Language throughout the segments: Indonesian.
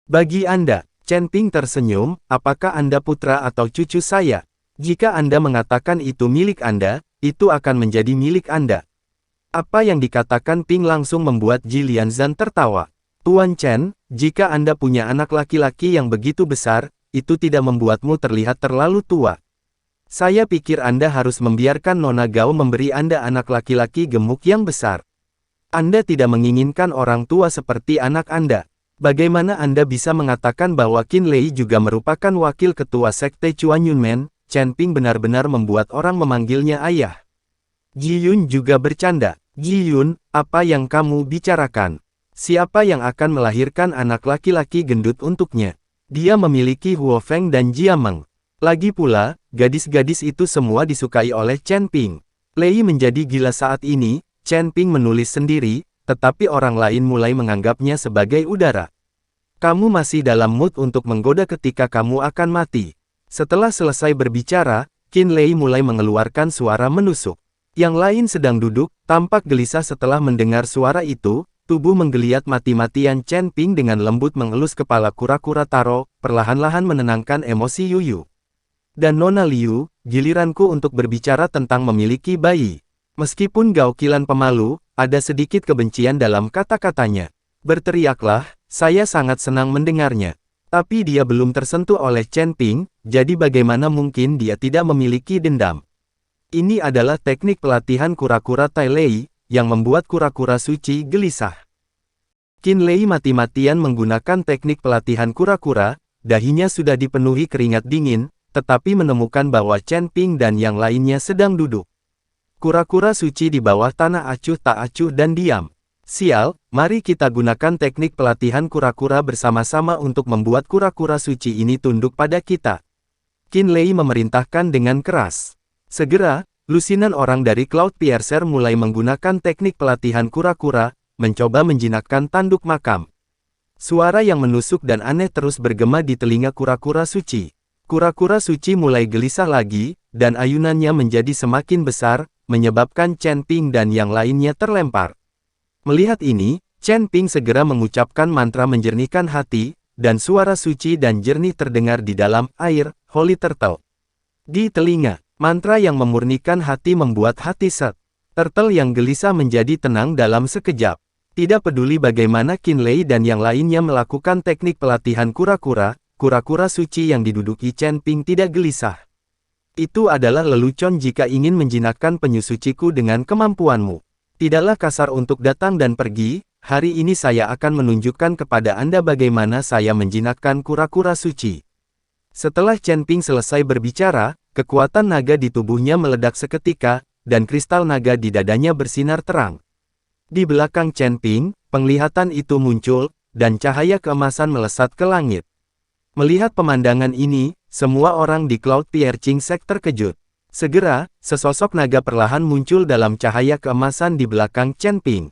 Bagi Anda, Chen Ping tersenyum, apakah Anda putra atau cucu saya? Jika Anda mengatakan itu milik Anda, itu akan menjadi milik Anda. Apa yang dikatakan Ping langsung membuat Ji Lianzan tertawa. Tuan Chen, jika Anda punya anak laki-laki yang begitu besar, itu tidak membuatmu terlihat terlalu tua. Saya pikir Anda harus membiarkan Nona Gao memberi Anda anak laki-laki gemuk yang besar. Anda tidak menginginkan orang tua seperti anak Anda. Bagaimana Anda bisa mengatakan bahwa Qin Lei juga merupakan wakil ketua sekte Chuan Yunmen? Chen Ping benar-benar membuat orang memanggilnya ayah. Ji Yun juga bercanda. Ji Yun, apa yang kamu bicarakan? Siapa yang akan melahirkan anak laki-laki gendut untuknya? Dia memiliki Huo Feng dan Jia Meng. Lagi pula, gadis-gadis itu semua disukai oleh Chen Ping. Lei menjadi gila saat ini, Chen Ping menulis sendiri, tetapi orang lain mulai menganggapnya sebagai udara. Kamu masih dalam mood untuk menggoda ketika kamu akan mati. Setelah selesai berbicara, Qin Lei mulai mengeluarkan suara menusuk. Yang lain sedang duduk, tampak gelisah setelah mendengar suara itu, tubuh menggeliat mati-matian Chen Ping dengan lembut mengelus kepala kura-kura taro, perlahan-lahan menenangkan emosi Yuyu. Dan Nona Liu, giliranku untuk berbicara tentang memiliki bayi. Meskipun Gao Qilan pemalu, ada sedikit kebencian dalam kata-katanya. Berteriaklah, saya sangat senang mendengarnya. Tapi dia belum tersentuh oleh Chen Ping, jadi bagaimana mungkin dia tidak memiliki dendam. Ini adalah teknik pelatihan kura-kura Tai Lei, yang membuat kura-kura suci gelisah. Qin Lei mati-matian menggunakan teknik pelatihan kura-kura, dahinya sudah dipenuhi keringat dingin, tetapi menemukan bahwa Chen Ping dan yang lainnya sedang duduk. Kura-kura suci di bawah tanah acuh tak acuh dan diam. Sial, mari kita gunakan teknik pelatihan kura-kura bersama-sama untuk membuat kura-kura suci ini tunduk pada kita. Qin Lei memerintahkan dengan keras. Segera, lusinan orang dari Cloud Piercer mulai menggunakan teknik pelatihan kura-kura, mencoba menjinakkan tanduk makam. Suara yang menusuk dan aneh terus bergema di telinga kura-kura suci. Kura-kura suci mulai gelisah lagi, dan ayunannya menjadi semakin besar, menyebabkan Chen Ping dan yang lainnya terlempar. Melihat ini, Chen Ping segera mengucapkan mantra menjernihkan hati, dan suara suci dan jernih terdengar di dalam air, Holy Turtle. Di telinga, mantra yang memurnikan hati membuat hati set. Turtle yang gelisah menjadi tenang dalam sekejap. Tidak peduli bagaimana Qin Lei dan yang lainnya melakukan teknik pelatihan kura-kura, kura-kura suci yang diduduki Chen Ping tidak gelisah. Itu adalah lelucon jika ingin menjinakkan penyusuciku dengan kemampuanmu. Tidaklah kasar untuk datang dan pergi, hari ini saya akan menunjukkan kepada Anda bagaimana saya menjinakkan kura-kura suci. Setelah Chen Ping selesai berbicara, kekuatan naga di tubuhnya meledak seketika, dan kristal naga di dadanya bersinar terang. Di belakang Chen Ping, penglihatan itu muncul, dan cahaya keemasan melesat ke langit. Melihat pemandangan ini, semua orang di Cloud Piercing Sect terkejut. Segera, sesosok naga perlahan muncul dalam cahaya keemasan di belakang Chen Ping.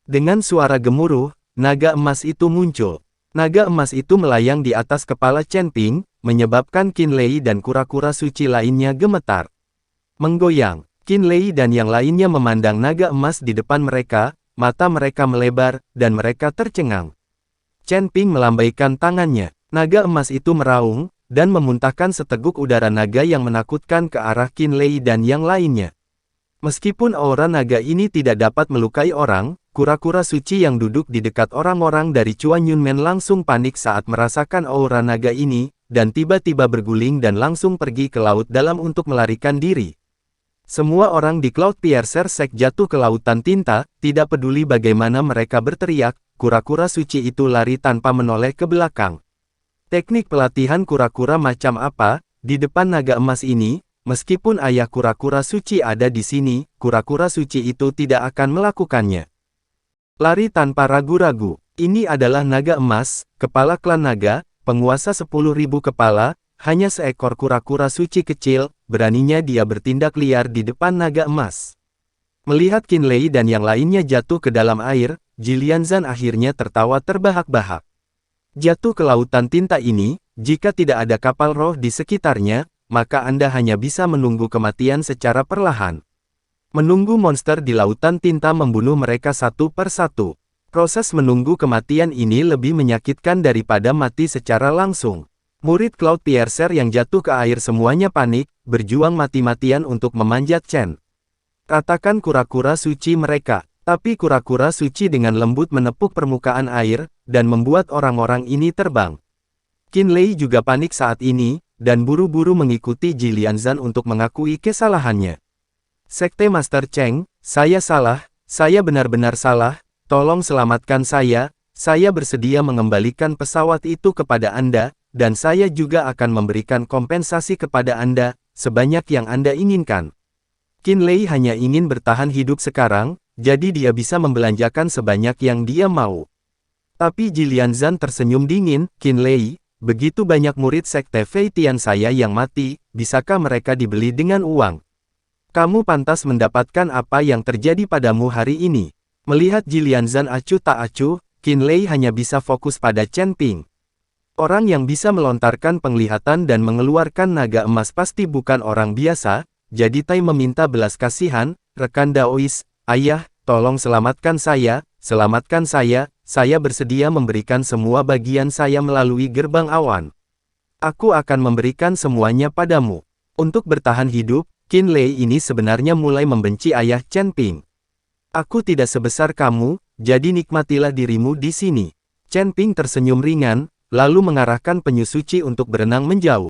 Dengan suara gemuruh, naga emas itu muncul. Naga emas itu melayang di atas kepala Chen Ping, menyebabkan Qin Lei dan kura-kura suci lainnya gemetar. Menggoyang, Qin Lei dan yang lainnya memandang naga emas di depan mereka, mata mereka melebar, dan mereka tercengang. Chen Ping melambaikan tangannya. Naga emas itu meraung, dan memuntahkan seteguk udara naga yang menakutkan ke arah Qin Lei dan yang lainnya. Meskipun aura naga ini tidak dapat melukai orang, kura-kura suci yang duduk di dekat orang-orang dari Chuan Yunmen langsung panik saat merasakan aura naga ini, dan tiba-tiba berguling dan langsung pergi ke laut dalam untuk melarikan diri. Semua orang di Cloud Piercer Sect jatuh ke lautan tinta, tidak peduli bagaimana mereka berteriak, kura-kura suci itu lari tanpa menoleh ke belakang. Teknik pelatihan kura-kura macam apa, di depan naga emas ini, meskipun ayah kura-kura suci ada di sini, kura-kura suci itu tidak akan melakukannya. Lari tanpa ragu-ragu, ini adalah naga emas, kepala klan naga, penguasa 10.000 kepala, hanya seekor kura-kura suci kecil, beraninya dia bertindak liar di depan naga emas. Melihat Qin Lei dan yang lainnya jatuh ke dalam air, Ji Lianzan akhirnya tertawa terbahak-bahak. Jatuh ke lautan tinta ini, jika tidak ada kapal roh di sekitarnya, maka Anda hanya bisa menunggu kematian secara perlahan. Menunggu monster di lautan tinta membunuh mereka satu per satu. Proses menunggu kematian ini lebih menyakitkan daripada mati secara langsung. Murid Cloud Piercer yang jatuh ke air semuanya panik, berjuang mati-matian untuk memanjat Chen. Katakan kura-kura suci mereka. Tapi kura-kura suci dengan lembut menepuk permukaan air, dan membuat orang-orang ini terbang. Qin Lei juga panik saat ini, dan buru-buru mengikuti Jilianzan untuk mengakui kesalahannya. Sekte Master Cheng, saya salah, saya benar-benar salah, tolong selamatkan saya bersedia mengembalikan pesawat itu kepada Anda, dan saya juga akan memberikan kompensasi kepada Anda, sebanyak yang Anda inginkan. Qin Lei hanya ingin bertahan hidup sekarang, jadi dia bisa membelanjakan sebanyak yang dia mau. Tapi Jilianzan tersenyum dingin, Qin Lei, begitu banyak murid sekte Fei Tian saya yang mati, bisakah mereka dibeli dengan uang? Kamu pantas mendapatkan apa yang terjadi padamu hari ini. Melihat Jilianzan acuh tak acuh, Qin Lei hanya bisa fokus pada Chen Ping. Orang yang bisa melontarkan penglihatan dan mengeluarkan naga emas pasti bukan orang biasa, jadi Tai meminta belas kasihan, rekan Daois, ayah, tolong selamatkan saya bersedia memberikan semua bagian saya melalui gerbang awan. Aku akan memberikan semuanya padamu. Untuk bertahan hidup, Qin Lei ini sebenarnya mulai membenci ayah Chen Ping. Aku tidak sebesar kamu, jadi nikmatilah dirimu di sini. Chen Ping tersenyum ringan, lalu mengarahkan penyu suci untuk berenang menjauh.